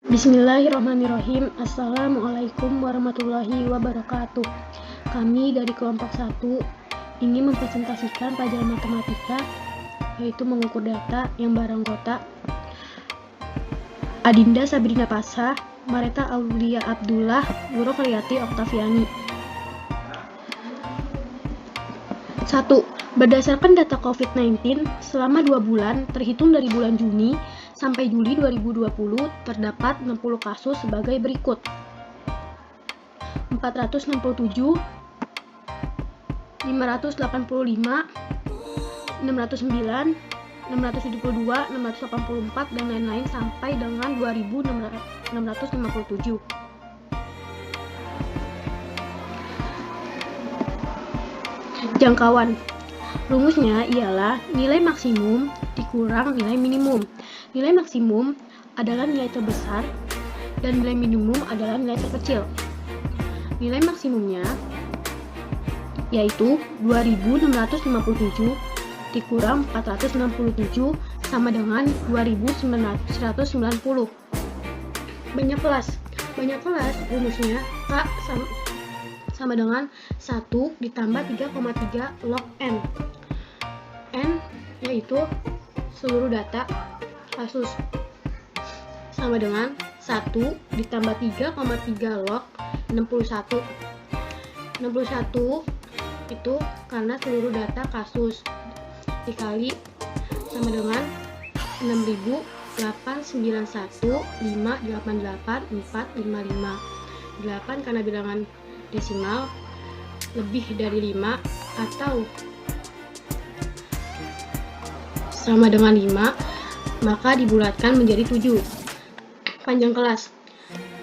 Bismillahirrahmanirrahim. Assalamualaikum warahmatullahi wabarakatuh. Kami dari kelompok 1 ingin mempresentasikan pelajaran matematika, yaitu mengukur data yang barang kotak. Adinda Sabrina Pasha, Mareta Aulia Abdullah, Guru Kriati Oktaviani. 1. Berdasarkan data COVID-19, selama 2 bulan, terhitung dari bulan Juni sampai Juli 2020, terdapat 60 kasus sebagai berikut. 467, 585, 609, 672, 684, dan lain-lain sampai dengan 2657. Jangkauan. Rumusnya ialah nilai maksimum dikurang nilai minimum. Nilai maksimum adalah nilai terbesar dan nilai minimum adalah nilai terkecil. Nilai maksimumnya yaitu 2657 dikurang 467 sama dengan 2190. Banyak kelas. Banyak kelas rumusnya K sama dengan 1 ditambah 3,3 log N. N yaitu seluruh data kasus, sama dengan 1 ditambah 3,3 log 61. 61 itu karena seluruh data kasus dikali sama dengan 6.891.588.455. 8 karena bilangan desimal lebih dari 5 atau sama dengan 5, maka dibulatkan menjadi 7. Panjang kelas.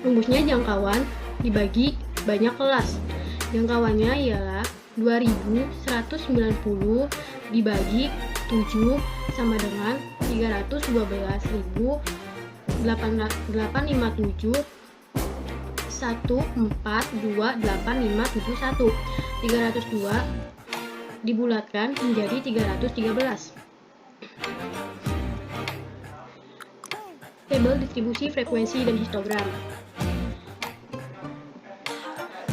Rumusnya jangkauan dibagi banyak kelas. Jangkauannya ialah 2190 dibagi 7 sama dengan 312.857 1428571. 302 dibulatkan menjadi 313. Tabel distribusi frekuensi dan histogram.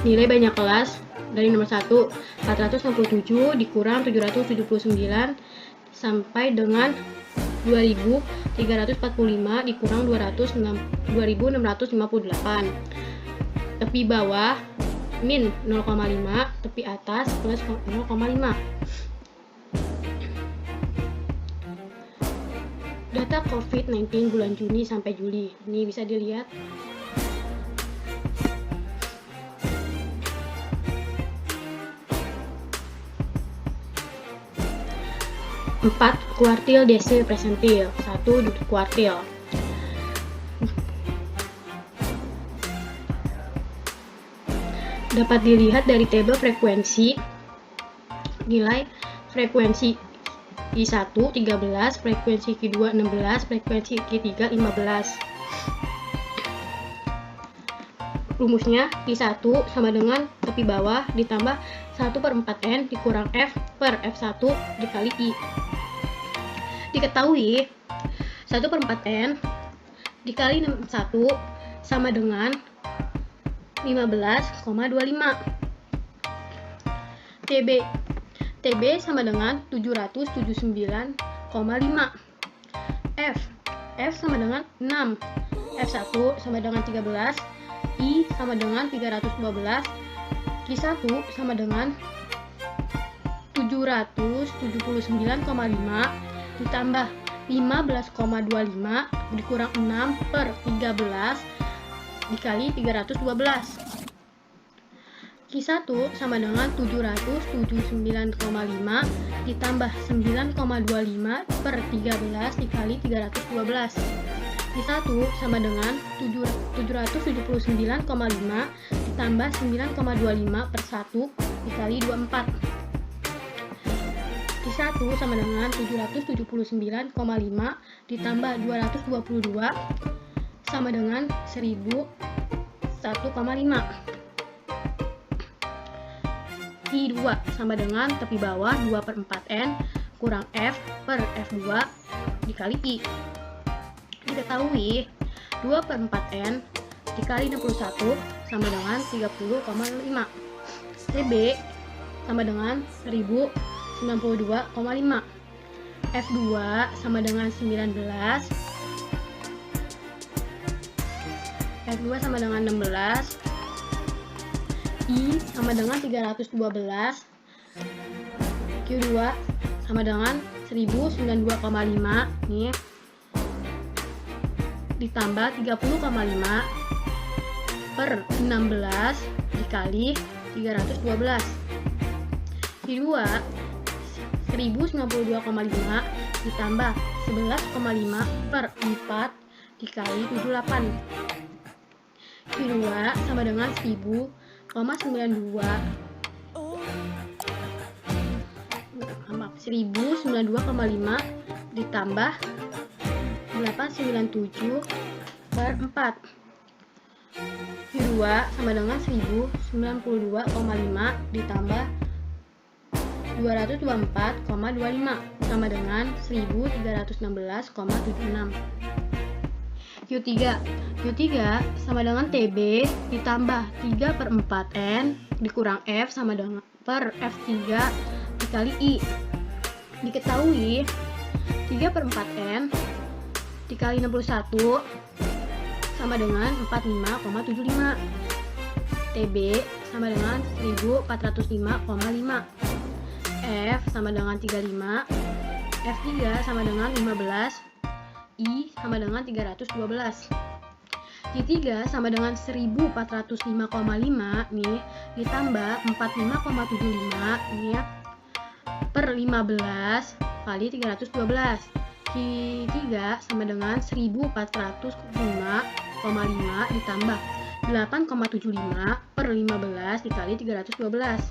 Nilai banyak kelas dari nomor 1 467 dikurang 779 sampai dengan 2345 dikurang 2658. Tepi bawah min 0,5, tepi atas plus 0,5. Data COVID-19 bulan Juni sampai Juli. Ini bisa dilihat. Empat kuartil desil presentil, 1 kuartil. Dapat dilihat dari tabel frekuensi. Nilai frekuensi I1 13, frekuensi Q2 16, frekuensi Q3 15. Rumusnya I1 sama dengan tepi bawah ditambah 1/4N dikurang F per F1 dikali I. Diketahui 1/4N dikali 1 sama dengan 15,25. TB sama dengan 779,5. F sama dengan 6. F1 sama dengan 13. I sama dengan 312. Q1 sama dengan 779,5 ditambah 15,25 dikurang 6 per 13 dikali 312. Q1 sama dengan 779,5 ditambah 9,25 per 13 dikali 312. Q1 sama dengan 779,5 ditambah 9,25 per 1 dikali 24. Q1 sama dengan 779,5 ditambah 222 sama dengan 1001,5. I2 sama dengan tepi bawah 2/4N kurang F per F2 dikali I. Diketahui 2/4N dikali 61 sama dengan 30,5. TB sama dengan 1092,5. F2 sama dengan 19. F2 sama dengan 16. I sama dengan 312. Q2 sama dengan 1092,5 nih, ditambah 30,5 per 16 dikali 312. Q2 1092,5 ditambah 11,5 per 4 dikali 78. Q2 sama dengan 1092,5 ditambah 897 per 4. Q2 sama dengan 1092,5 ditambah 224,25 sama dengan 1316,76. Q3 sama dengan TB ditambah 3/4N dikurang F sama dengan per F3 dikali I. Diketahui 3/4N dikali 61 sama dengan 45,75. TB sama dengan 1405,5. F sama dengan 35. F3 sama dengan 15. I sama dengan 312. Q3 sama dengan 1405,5 nih ditambah 45,75 nih per 15 kali 312. Q3 sama dengan 1405,5 ditambah 8,75 per 15 dikali 312.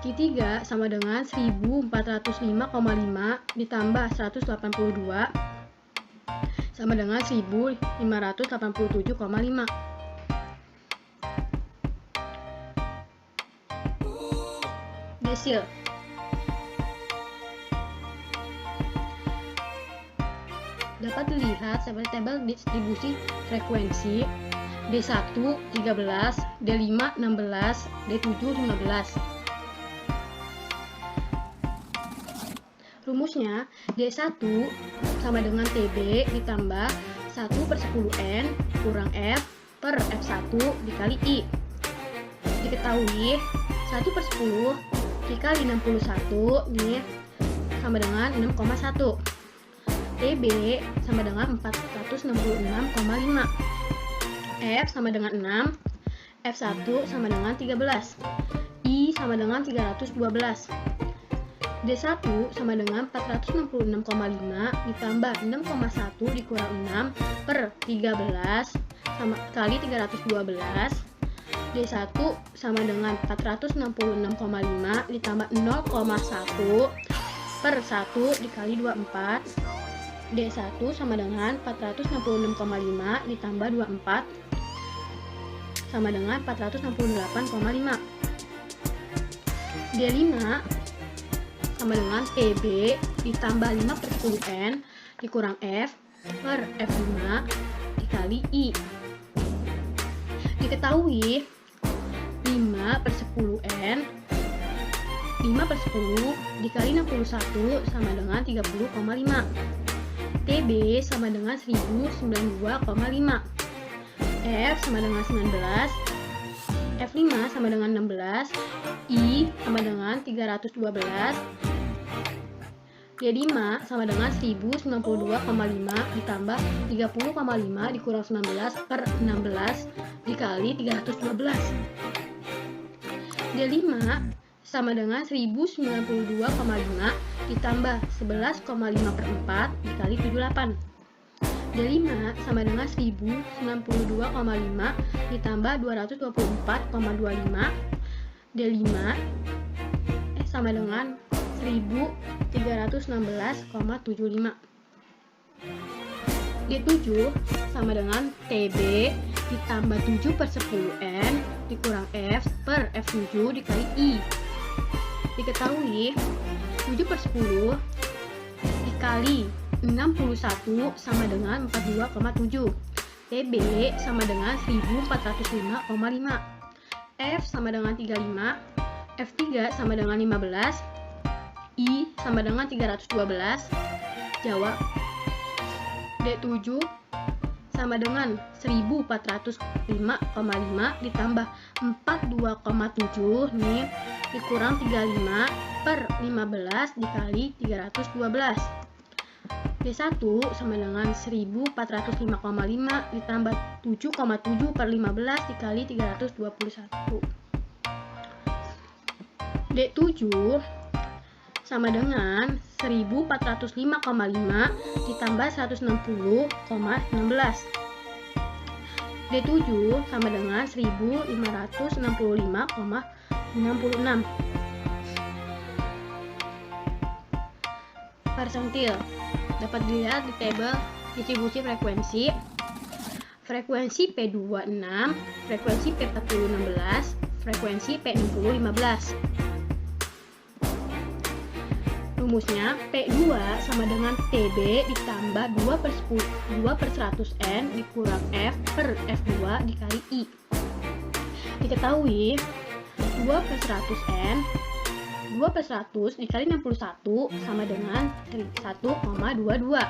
Q3 sama dengan 1405,5 ditambah 182 sama dengan 1587,5. Desil. Dapat dilihat sebagai tabel distribusi frekuensi D1 13, D5 16, D7 15. Rumusnya D1 sama dengan TB ditambah 1/10N kurang F per F1 dikali I. Diketahui 1/10 dikali 61 nih sama dengan 6,1. TB sama dengan 466,5. F sama dengan 6. F1 sama dengan 13. I sama dengan 312. D1 sama dengan 466,5 ditambah 6,1 dikurang 6 per 13 sama kali 312. D1 sama dengan 466,5 ditambah 0,1 per 1 dikali 24. D1 sama dengan 466,5 ditambah 24 sama dengan 468,5. D5 sama dengan TB ditambah 5/10N dikurang F per F5 dikali I. Diketahui 5/10N 5/10 dikali 61 sama dengan 30,5. TB sama dengan 1092,5. F sama dengan 19. F5 sama dengan 16. I sama dengan 312. D5 sama dengan 1092,5 ditambah 30,5 dikurang 19 per 16 dikali 312. D5 sama dengan 1092,5 ditambah 11,5 per 4 dikali 78. D5 sama dengan 1092,5 ditambah 224,25. D5 sama dengan 1316,75. D7 sama dengan TB ditambah 7/10N dikurang F per F7 dikali I. Diketahui 7/10 dikali 61 sama dengan 42,7. TB sama dengan 1405,5. F sama dengan 35, F3 sama dengan 15, I sama dengan 312. Jawab. D7 sama dengan 1405,5 ditambah 42,7 nih dikurang 35 per 15 dikali 312. D1 sama dengan 1405,5 ditambah 7,7 per 15 dikali 321. D7 sama dengan 1405,5 ditambah 160,16. D7 sama dengan 1565,66. Persentil dapat dilihat di tabel distribusi frekuensi. Frekuensi P2 6, frekuensi P40 16, frekuensi P60 15. Rumusnya P2 sama dengan TB ditambah 2/100N dikurang F per F2 dikali I. Diketahui 2/100N 2/100 dikali 61 sama dengan 1,22.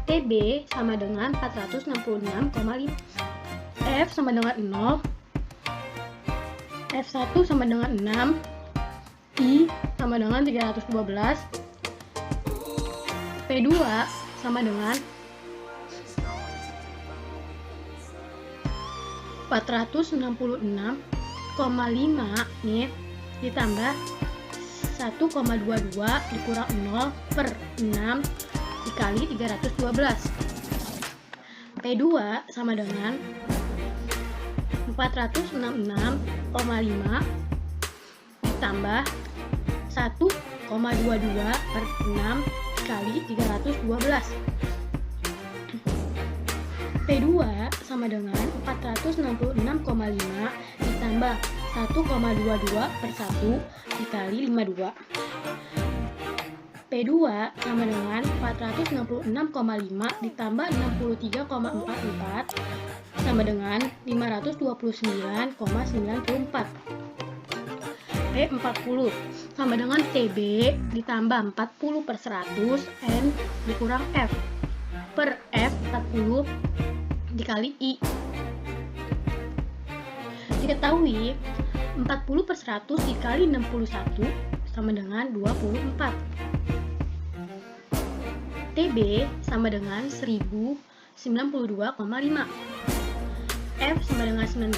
TB sama dengan 466,5. F sama dengan 0. F1 sama dengan 6, I sama dengan 312, P2 sama dengan 466,5 nih ditambah 1,22 dikurang 0 per 6 dikali 312. P2 sama dengan 466,5 ditambah 1,22 per 6 kali 312. P2 sama dengan 466,5 ditambah 1,22 per 1 dikali 52. P2 sama dengan 466,5 ditambah 63,44 sama dengan 529,94. P40 sama dengan TB ditambah 40/100 N dikurang F per F40 dikali I. Diketahui 40/100 dikali 61 sama dengan 24. TB sama dengan 1092,5. F sama dengan 19,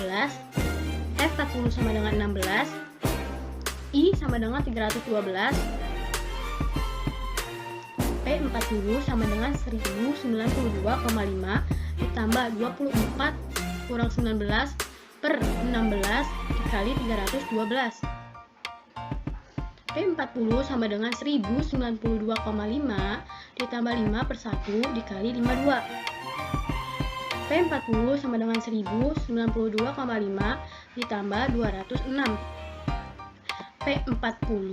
F40 sama dengan 16, I sama dengan 312, P40 sama dengan 1092,5 ditambah 24 kurang 19 per 16 dikali 312. P40 sama dengan 1092,5 ditambah 5 per 1 dikali 52. P40 sama dengan 1092,5 ditambah 206. P40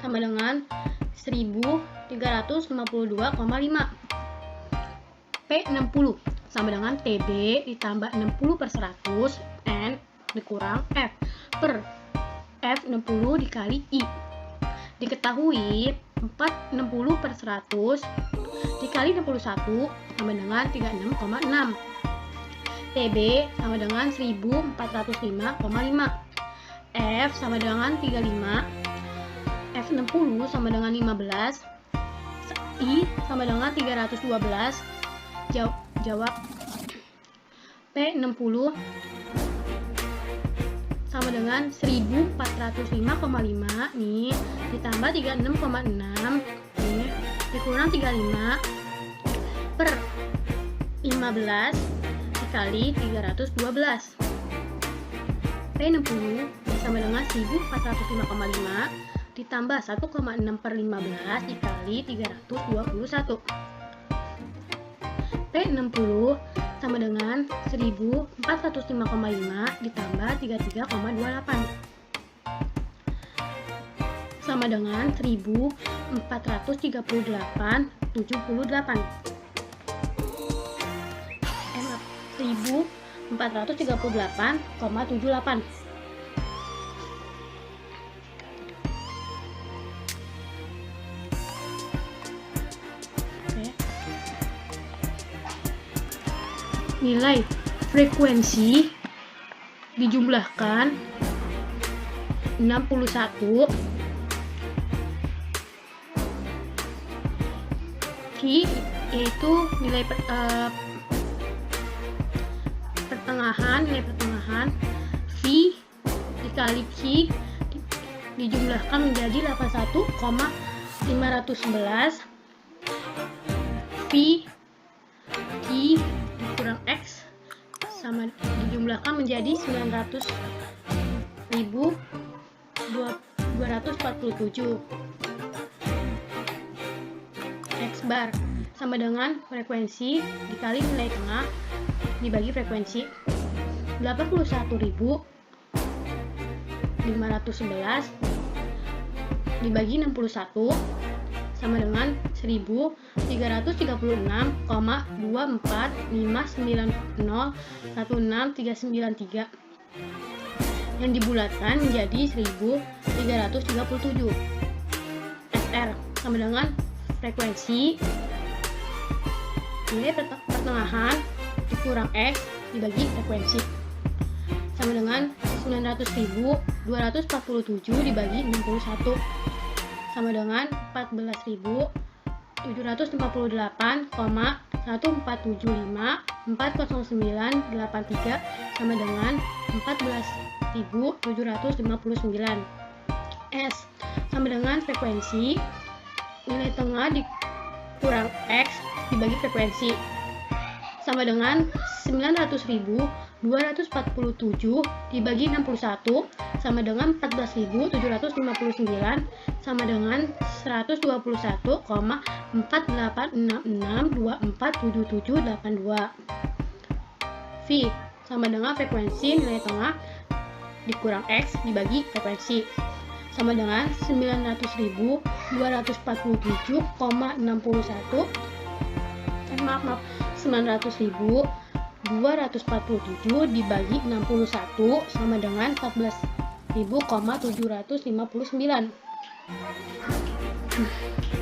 sama dengan 1352,5. P60 sama dengan TB ditambah 60/100 N dikurang F per F60 dikali I. Diketahui 460/100 dikali 61 sama dengan 36,6. TB sama dengan 1405,5. F sama dengan 35. F60 sama dengan 15. I sama dengan 312. Jawab. P60 sama dengan 1405,5 nih ditambah 36,6 nih dikurang 35 per 15 dikali 312. P60 sama dengan 1405,5 ditambah 1,6 per 15 dikali 321. P60 sama dengan 1405,5 ditambah 33,28 sama dengan 1438,78. 1438,78. Nilai frekuensi dijumlahkan 61, Q yaitu nilai pertengahan, V dikali Q dijumlahkan menjadi 81,511, V Q dikurang X sama dijumlahkan menjadi 900.247. X bar sama dengan frekuensi dikali nilai tengah dibagi frekuensi. 81.511 dibagi 61 sama dengan 1346,24590169393 yang dibulatkan menjadi 1337. SR sama dengan frekuensi nilai pertengahan dikurang X dibagi frekuensi sama dengan 900.247 dibagi 61 sama dengan 14.788,1475,40983 sama dengan 14.759. S sama dengan frekuensi nilai tengah dikurang X dibagi frekuensi sama dengan 900.247 dibagi 61 sama dengan 14.759 sama dengan 121,4866247782. V sama dengan frekuensi nilai tengah dikurang X dibagi frekuensi sama dengan 900.247,61 900.247 dibagi 61 sama dengan 14.759.